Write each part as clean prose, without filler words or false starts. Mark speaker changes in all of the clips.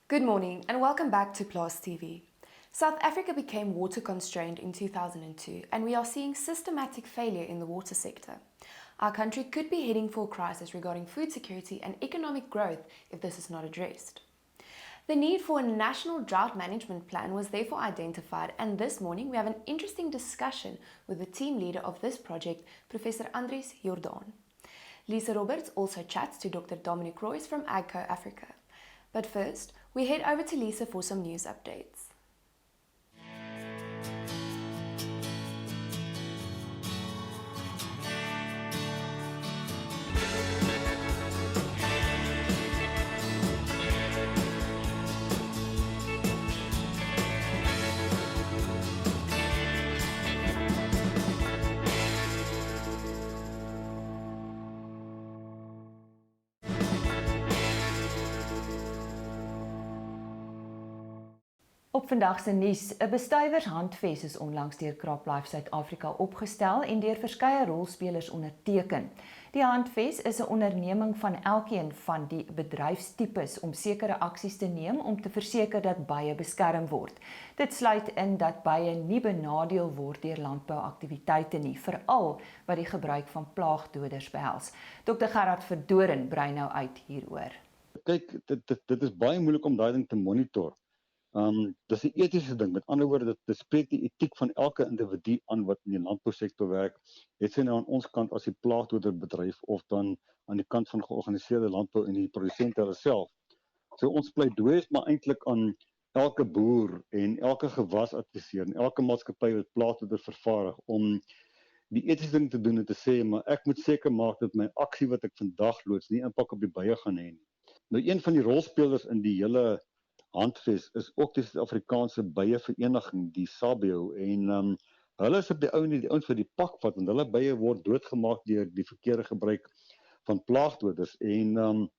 Speaker 1: Good morning and welcome back to Plaas TV. South Africa became water constrained in 2002 and we are seeing systematic failure in the water sector. Our country could be heading for a crisis regarding food security and economic growth if this is not addressed. The need for a National Drought Management Plan was therefore identified, and this morning we have an interesting discussion with the team leader of this project, Prof Andries Jordaan. Lisa Roberts also chats to Dr. Dominik Reus from AGCO Africa. But first, we head over to Lisa for some news updates.
Speaker 2: Op vandag se nuus, 'n bestuivershandves is onlangs deur Globale Suid-Afrika opgestel en deur verskeie rolspelers onderteken. Die handves is 'n onderneming van elkeen van die bedryfstipes om sekere aksies te neem om te verseker dat bye beskerm word. Dit sluit in dat bye nie benadeel word deur landbouaktiwiteite nie, veral wat die gebruik van plaagdoders behels. Dr. Gerard Verdoren brei nou uit hieroor.
Speaker 3: Kyk, dit is baie moeilik om daai ding te monitor. Dis 'n etiese ding. Met ander woorde, dit spreek die etiek van elke individu aan wat in die landbousektor werk. Het sy nou aan ons kant as die plaagdoderbedryf of dan aan die kant van georganiseerde landbou en die produsente hulle self. So ons pleidooi is maar eintlik aan elke boer en elke gewas adviseer en elke maatskappy wat plaagdoders vervaardig om die etiese ding te doen en te sê, maar ek moet seker maak dat my aksie wat ek vandag loods nie impak op die bye gaan hê nie. Nou een van die rolspelers in die hele handves is ook die Suid-Afrikaanse bye vereniging, die SABIO, en hulle is op die ouens vir die pak vat, want hulle bye word doodgemaak deur die verkeerde gebruik van plaagdoders, en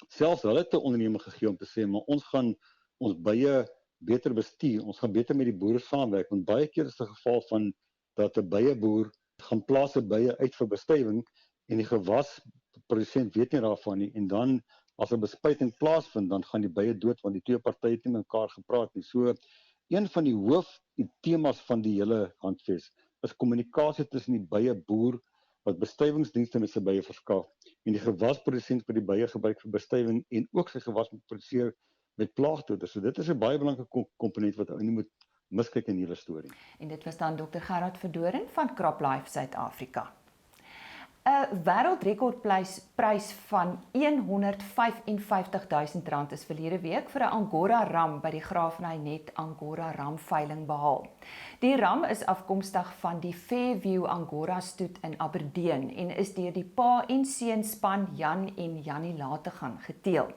Speaker 3: selfs hulle het 'n onderneming gegee om te sê, maar ons gaan ons bye beter bestuur, ons gaan beter met die boere saamwerk, want baie keer is dit 'n geval van dat 'n byeboer gaan plaas 'n bye uit vir bestuiving en die gewasprodusent weet nie daarvan nie, en dan as 'n bespuiting plaasvind, dan gaan die bye dood want die twee partye het nie mekaar gepraat nie. So een van die hooftemas van die hele handves is kommunikasie tussen die byeboer wat bestuivingsdienste met sy bye verskaf en die gewasprodusent wat die bye gebruik vir bestuiving en ook sy gewas moet produseer met plaagdoders. So dit is 'n baie belangrike komponent wat ou nie moet miskyk in hierdie storie.
Speaker 2: En dit was dan Dr. Gerard Verdoren van Globale Suid-Afrika. 'n Wêreldrekordprys van R155.000 is verlede week vir 'n Angora ram by die Graafrenet Angora ram veiling behaal. Die ram is afkomstig van die Fairview Angora stoet in Aberdeen en is deur die pa en seun span Jan en Jannie Lategan geteel.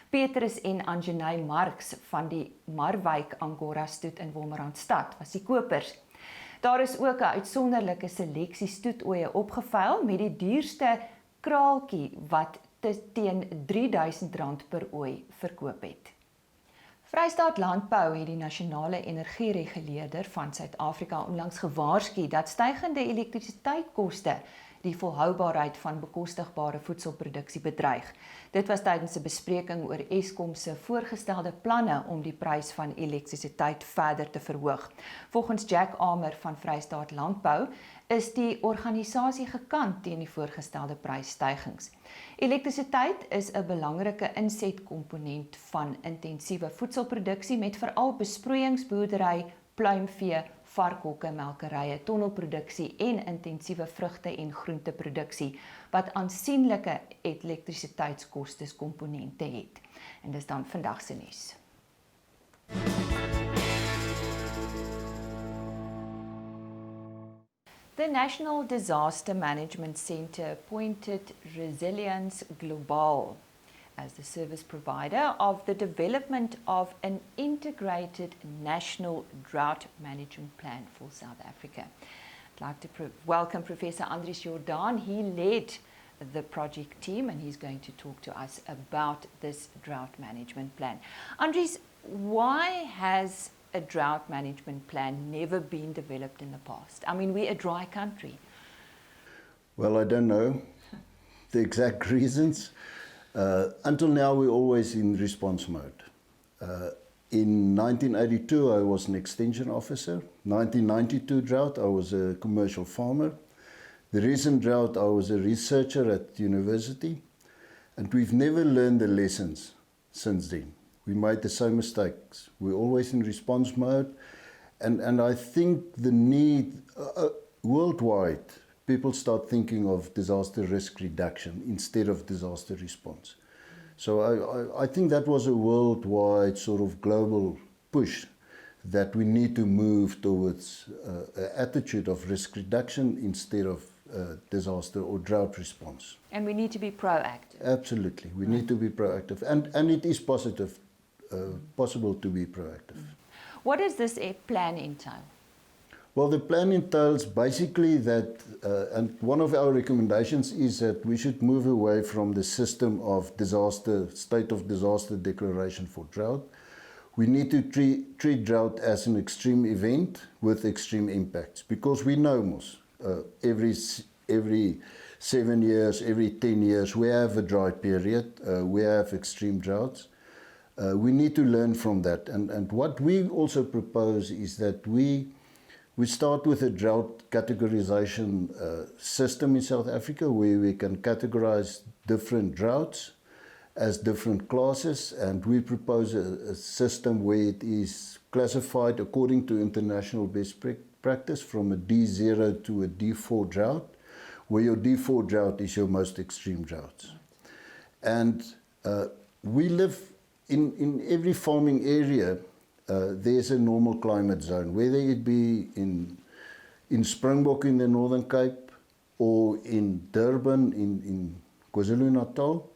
Speaker 2: Petrus en Angenay Marx van die Marwyk Angora stoet in Wolmaranstad was die kopers. Daar is ook 'n uitsonderlike seleksie stoetoeie opgeveil met die duurste kraaltjie wat teen R3.000 per ooi verkoop het. Vrystaat Landbou het die nasionale energiereguleerder van Suid-Afrika onlangs gewaarsku dat stygende elektrisiteitskoste die volhoubaarheid van bekostigbare voedselproduksie bedreig. Dit was tydens 'n bespreking oor Eskom se voorgestelde planne om die prys van elektrisiteit verder te verhoog. Volgens Jack Amer van Vrystaat Landbou is die organisasie gekant teen die voorgestelde prysstygings. Elektrisiteit is 'n belangrike insetkomponent van intensiewe voedselproduksie met veral besproeiingsboerdery, pluimvee, varkhokke, melkerye, tonnelproduksie en intensiewe vrugte- en groenteproduksie wat aansienlike elektrisiteitskoste komponente het. En dis dan vandag se nuus. The National Disaster Management Center appointed Résilience Globale as the service provider of the development of an integrated National Drought Management Plan for South Africa. I'd like to welcome Professor Andries Jordaan. He led the project team and he's going to talk to us about this drought management plan. Andries, why has a drought management plan never been developed in the past? I mean, we're a dry country.
Speaker 4: Well, I don't know the exact reasons. Until now, we're always in response mode. In 1982, I was an extension officer. 1992 drought, I was a commercial farmer. The recent drought, I was a researcher at university. And we've never learned the lessons since then. We made the same mistakes. We're always in response mode. And I think the need, worldwide, people start thinking of disaster risk reduction instead of disaster response. So I think that was a worldwide sort of global push that we need to move towards an attitude of risk reduction instead of disaster or drought response.
Speaker 2: And we need to be proactive.
Speaker 4: Absolutely. We need to be proactive. And it is possible to be proactive.
Speaker 2: What does this plan entail?
Speaker 4: Well, the plan entails basically that, and one of our recommendations is that we should move away from the system of disaster, state of disaster declaration for drought. We need to treat drought as an extreme event with extreme impacts, because we know, Mos, every 7 years, every 10 years, we have a dry period, we have extreme droughts. We need to learn from that. And what we also propose is that we start with a drought categorization system in South Africa, where we can categorize different droughts as different classes, and we propose a system where it is classified according to international best practice from a D0 to a D4 drought, where your D4 drought is your most extreme droughts. And we live in every farming area. There's a normal climate zone, whether it be in Springbok in the Northern Cape or in Durban in KwaZulu-Natal.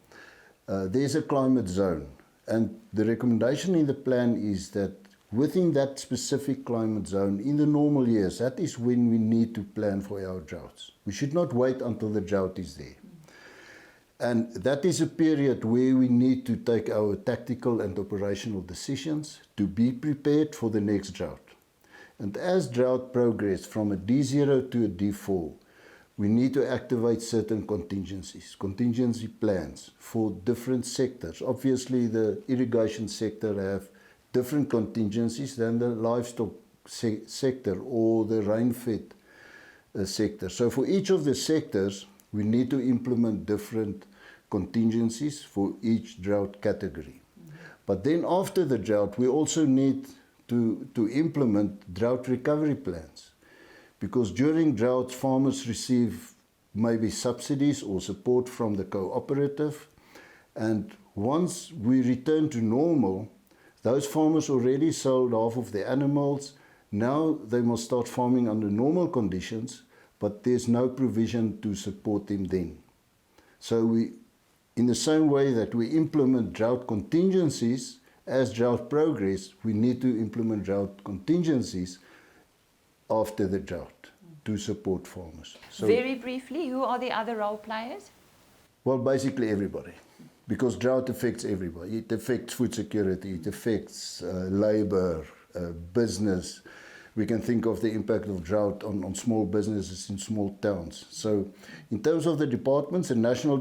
Speaker 4: There's a climate zone, and the recommendation in the plan is that within that specific climate zone, in the normal years, that is when we need to plan for our droughts. We should not wait until the drought is there. And that is a period where we need to take our tactical and operational decisions to be prepared for the next drought. And as drought progresses from a D0 to a D4, we need to activate certain contingency plans for different sectors. Obviously, the irrigation sector have different contingencies than the livestock sector or the rain-fed sector. So for each of the sectors, we need to implement different contingencies for each drought category. But then after the drought, we also need to implement drought recovery plans. Because during droughts, farmers receive maybe subsidies or support from the cooperative. And once we return to normal, those farmers already sold half of their animals. Now they must start farming under normal conditions, but there's no provision to support them then. So in the same way that we implement drought contingencies, as drought progress, we need to implement drought contingencies after the drought to support farmers. So,
Speaker 2: very briefly, who are the other role players?
Speaker 4: Well, basically everybody, because drought affects everybody. It affects food security, it affects labor, business. We can think of the impact of drought on small businesses in small towns. So in terms of the departments, the National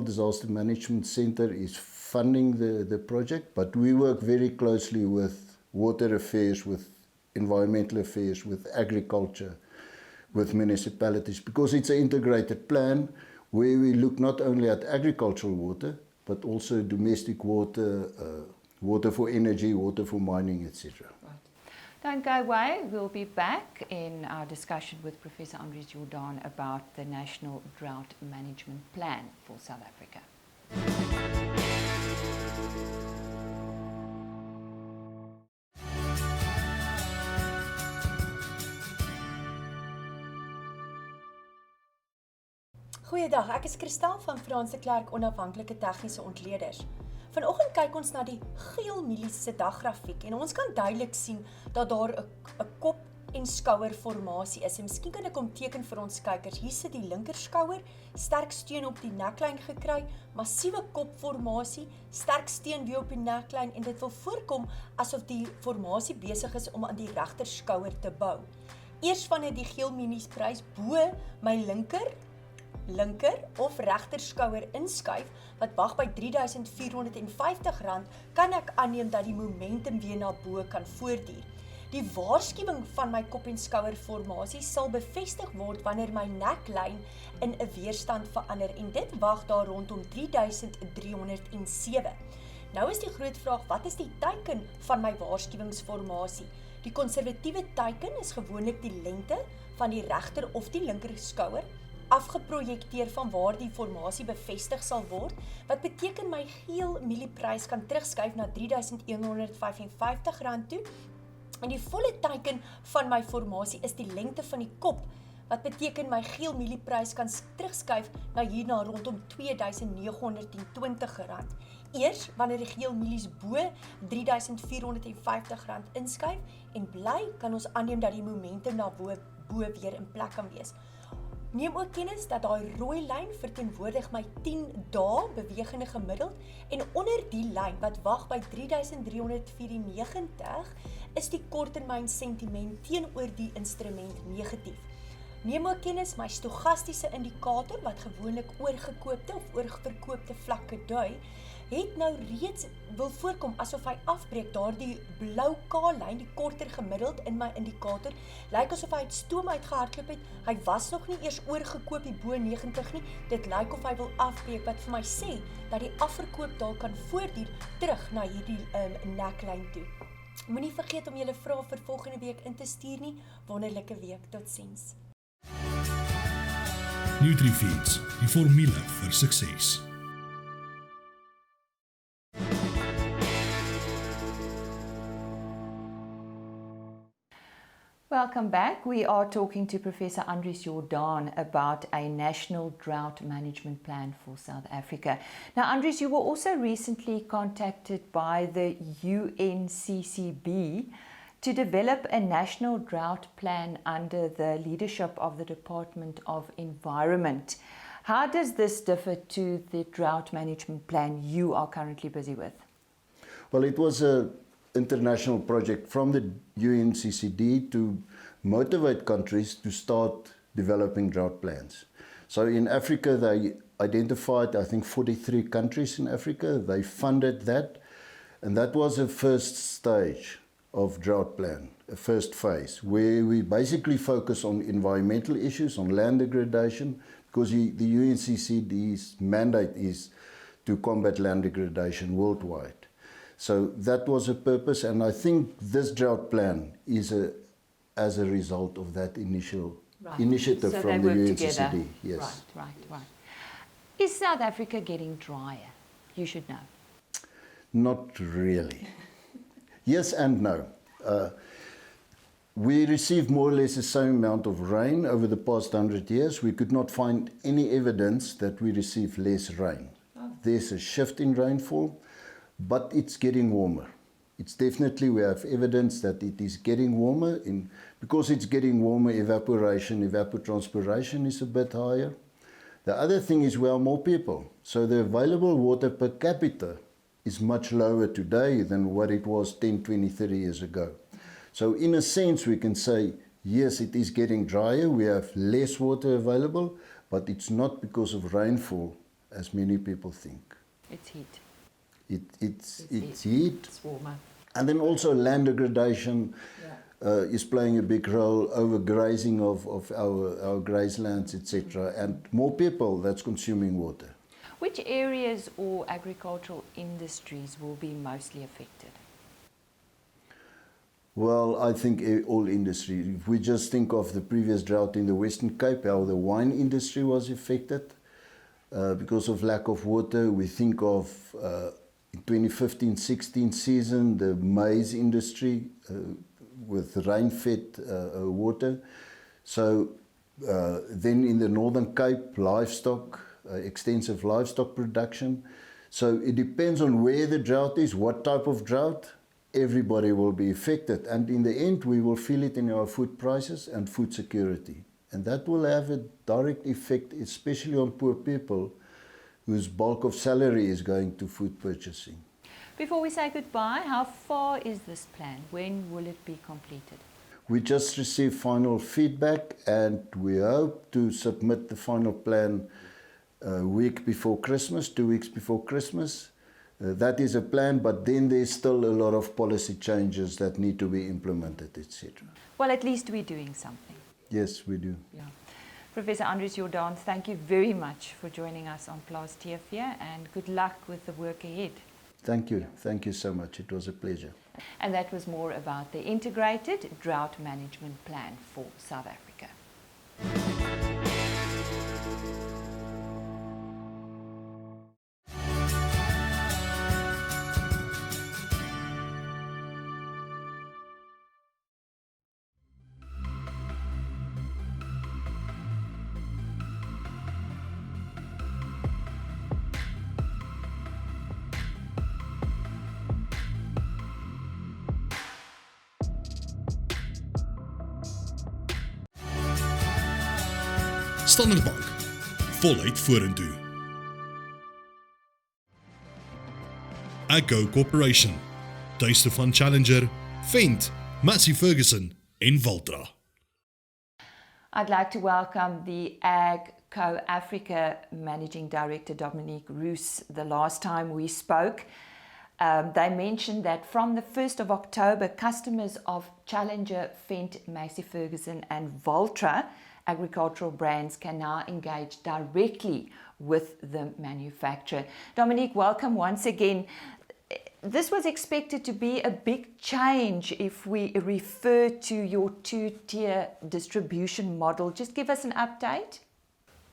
Speaker 4: Disaster Management Center is funding the project, but we work very closely with water affairs, with environmental affairs, with agriculture, with municipalities, because it's an integrated plan where we look not only at agricultural water, but also domestic water, water for energy, water for mining, etc.
Speaker 2: Don't go away. We'll be back in our discussion with Professor Andries Jordaan about the National Drought Management Plan for South Africa.
Speaker 5: Goeiedag, ek is Kristal van Franse Klerk Onafhanklike Tegniese Ontleeders. Vanoggend kyk ons na die geel mielies se daggrafiek en ons kan duidelik sien dat daar 'n kop en skouer formasie is. En miskien kan ek hom teken vir ons kykers. Hier sit die linker skouer, sterk steun op die neklyn gekry, massiewe kopformasie, sterk steun weer op die neklyn en dit wil voorkom asof die formasie besig is om aan die regter skouer te bou. Eers wanneer die geel mielies prys bo my linker of regterskouer inskuif wat wag by R3.450, kan ek aanneem dat die momentum weer na bo kan voortduur. Die waarskuwing van my kop en skouer formasie sal bevestig word wanneer my neklyn in 'n weerstand verander en dit wag daar rondom 3307. Nou is die groot vraag, wat is die teiken van my waarskuwingsformasie? Die konservatiewe teiken is gewoonlik die lengte van die regter of die linker skouer, afgeprojekteer van waar die formasie bevestig sal word, wat beteken my geel mielieprys kan terugskuif na R3.155 toe, en die volle teiken van my formasie is die lengte van die kop, wat beteken my geel mielieprys kan terugskuif na hierna rondom R2.920. Eers wanneer die geel mielies bo R3.450 inskuif en bly, kan ons aanneem dat die momentum na bo weer in plek kan wees. Neem ook kennis dat daai rooi lyn verteenwoordig my 10 dae bewegende gemiddeld en onder die lyn wat wag by 3.394 is die korttermyn sentiment teenoor die instrument negatief. Neem ook kennis my stochastiese indikator wat gewoonlik oorgekoopte of oorverkoopte vlakke dui, het nou reeds wil voorkom asof hy afbreek. Daardie blou K-lyn, die korter gemiddeld in my indikator, lyk asof hy het stoom uitgehardloop het. Hy was nog nie eers oorgekoop die bo 90 nie. Dit lyk of hy wil afbreek, wat vir my sê dat die afverkoop dalk kan voortduur terug na hierdie neklyn toe. Moenie vergeet om julle vrae vir volgende week in te stuur nie. Wonderlike week, totsiens.
Speaker 6: NutriFeeds, die formule vir sukses.
Speaker 2: Welcome back. We are talking to Professor Andries Jordaan about a National Drought Management Plan for South Africa. Now, Andries, you were also recently contacted by the UNCCB to develop a national drought plan under the leadership of the Department of Environment. How does this differ to the drought management plan you are currently busy with?
Speaker 4: Well, it was an international project from the UNCCD to motivate countries to start developing drought plans. So in Africa, they identified, I think, 43 countries in Africa. They funded that, and that was a first stage of drought plan, a first phase, where we basically focus on environmental issues, on land degradation, because the UNCCD's mandate is to combat land degradation worldwide. So that was a purpose, and I think this drought plan is as a result of that initial initiative
Speaker 2: So
Speaker 4: from
Speaker 2: they
Speaker 4: the
Speaker 2: work
Speaker 4: UNCCD.
Speaker 2: together.
Speaker 4: Yes.
Speaker 2: Right. Is South Africa getting drier? You should know.
Speaker 4: Not really. Yes and no. We received more or less the same amount of rain over the past 100 years. We could not find any evidence that we receive less rain. There's a shift in rainfall, but it's getting warmer. It's definitely, we have evidence that it is getting warmer. Because it's getting warmer, evapotranspiration is a bit higher. The other thing is we are more people. So the available water per capita is much lower today than what it was 10, 20, 30 years ago. So in a sense, we can say, yes, it is getting drier. We have less water available, but it's not because of rainfall, as many people think.
Speaker 2: It's heat.
Speaker 4: It's heat.
Speaker 2: It's warmer.
Speaker 4: And then also land degradation is playing a big role, overgrazing of our grazelands, etc. And more people that's consuming water.
Speaker 2: Which areas or agricultural industries will be mostly affected?
Speaker 4: Well, I think all industry. If we just think of the previous drought in the Western Cape, how the wine industry was affected because of lack of water. We think of in 2015-16 season, the maize industry with rain-fed water. So then in the Northern Cape, livestock, extensive livestock production. So it depends on where the drought is, what type of drought. Everybody will be affected, and in the end we will feel it in our food prices and food security, and that will have a direct effect, especially on poor people whose bulk of salary is going to food purchasing.
Speaker 2: Before we say goodbye, how far is this plan? When will it be completed?
Speaker 4: We just received final feedback and we hope to submit the final plan a week before Christmas, 2 weeks before Christmas. That is a plan, but then there's still a lot of policy changes that need to be implemented, etc.
Speaker 2: Well, at least we're doing something.
Speaker 4: Yes, we do.
Speaker 2: Yeah. Professor Andries Jordaan, thank you very much for joining us on Plaas TV and good luck with the work ahead.
Speaker 4: Thank you. Thank you so much. It was a pleasure.
Speaker 2: And that was more about the Integrated Drought Management Plan for South Africa.
Speaker 6: Standard Bank, voluit vorentoe. AGCO Corporation, tuiste van Challenger, Vent, Massey Ferguson en Valtra.
Speaker 2: I'd like to welcome the AGCO Africa Managing Director Dominik Reus. The last time we spoke, they mentioned that from the 1st of October, customers of Challenger, Vent, Massey Ferguson and Valtra agricultural brands can now engage directly with the manufacturer. Dominik, welcome once again. This was expected to be a big change if we refer to your two-tier distribution model. Just give us an update.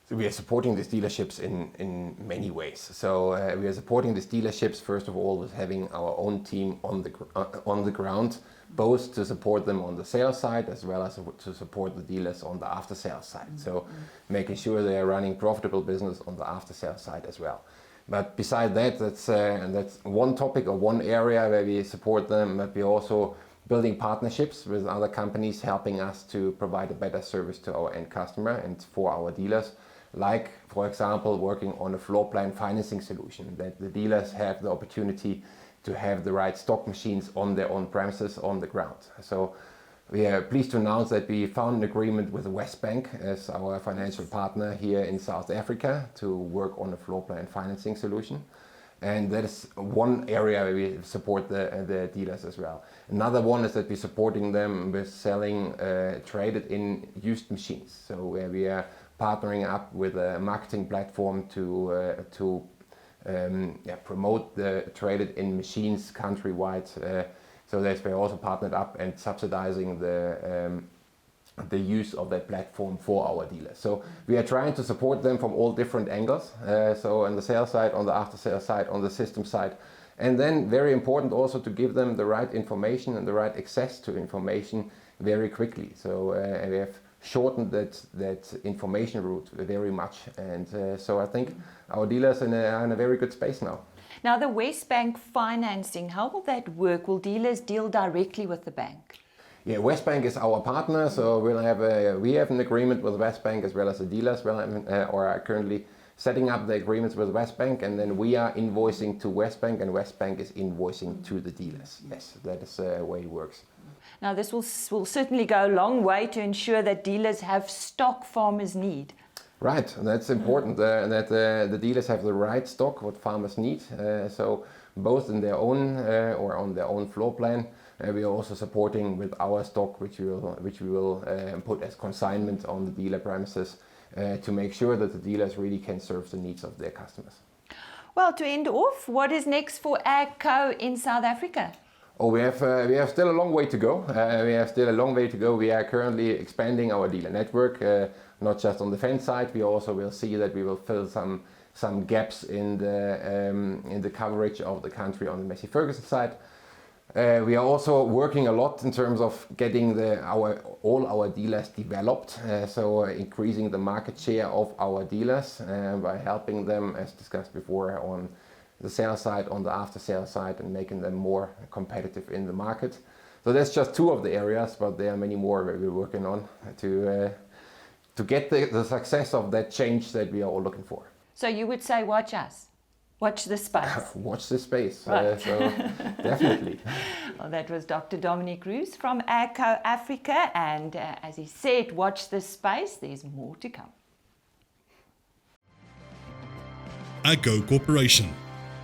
Speaker 7: So we are supporting these dealerships in many ways. So we are supporting these dealerships, first of all, with having our own team on the ground, both to support them on the sales side as well as to support the dealers on the after-sales side. So making sure they are running profitable business on the after-sales side as well. But beside that, that's one topic or one area where we support them, but we're also building partnerships with other companies, helping us to provide a better service to our end customer and for our dealers. Like, for example, working on a floor plan financing solution, that the dealers have the opportunity to have the right stock machines on their own premises on the ground. So we are pleased to announce that we found an agreement with Westbank as our financial partner here in South Africa to work on a floor plan financing solution. And that is one area where we support the dealers as well. Another one is that we're supporting them with selling traded in used machines. So where we are partnering up with a marketing platform to promote the traded in machines countrywide. So that we're also partnered up and subsidizing the use of that platform for our dealers. So we are trying to support them from all different angles. So on the sales side, on the after sales side, on the system side. And then very important also to give them the right information and the right access to information very quickly. So we have shortened that information route very much. And so I think our dealers are in a very good space now.
Speaker 2: Now, the Westbank financing, how will that work? Will dealers deal directly with the bank?
Speaker 7: Yeah, Westbank is our partner, so we have an agreement with Westbank as well as the dealers, or are currently setting up the agreements with Westbank, and then we are invoicing to Westbank, and Westbank is invoicing to the dealers. Yes, that is the way it works.
Speaker 2: Now, this will certainly go a long way to ensure that dealers have stock farmers need.
Speaker 7: Right, that's important, that the dealers have the right stock, what farmers need, so both in their own or on their own floor plan. We are also supporting with our stock, which we will put as consignment on the dealer premises to make sure that the dealers really can serve the needs of their customers.
Speaker 2: Well, to end off, what is next for AGCO in South Africa?
Speaker 7: Oh, we have still a long way to go. We are currently expanding our dealer network, not just on the fence side. We also will see that we will fill some gaps in the coverage of the country on the Massey Ferguson side. We are also working a lot in terms of getting all our dealers developed, so increasing the market share of our dealers by helping them, as discussed before, on the sales side, on the after sales side, and making them more competitive in the market. So that's just two of the areas, but there are many more that we're working on to get the success of that change that we are all looking for.
Speaker 2: So you would say watch us? Watch the space.
Speaker 7: Watch this space.
Speaker 2: Right.
Speaker 7: So definitely.
Speaker 2: Well, that was Dr. Dominik Reus from AGCO Africa, and as he said, watch this space. There's more to come.
Speaker 6: AGCO Corporation,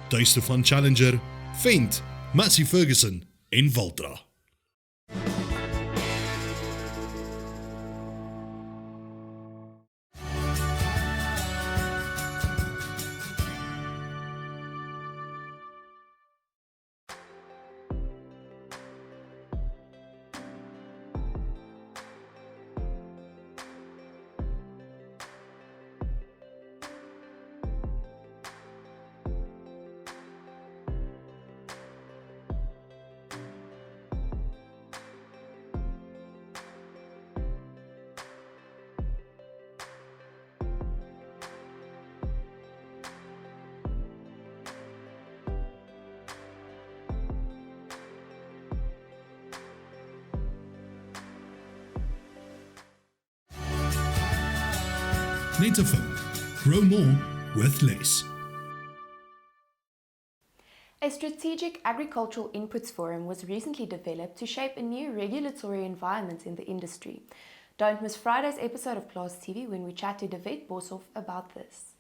Speaker 6: tuiste van Challenger, Vent, Massey Ferguson en Valtra. Netafim. Grow more with less.
Speaker 1: A strategic agricultural inputs forum was recently developed to shape a new regulatory environment in the industry. Don't miss Friday's episode of Plaas TV when we chat to David Boshoff about this.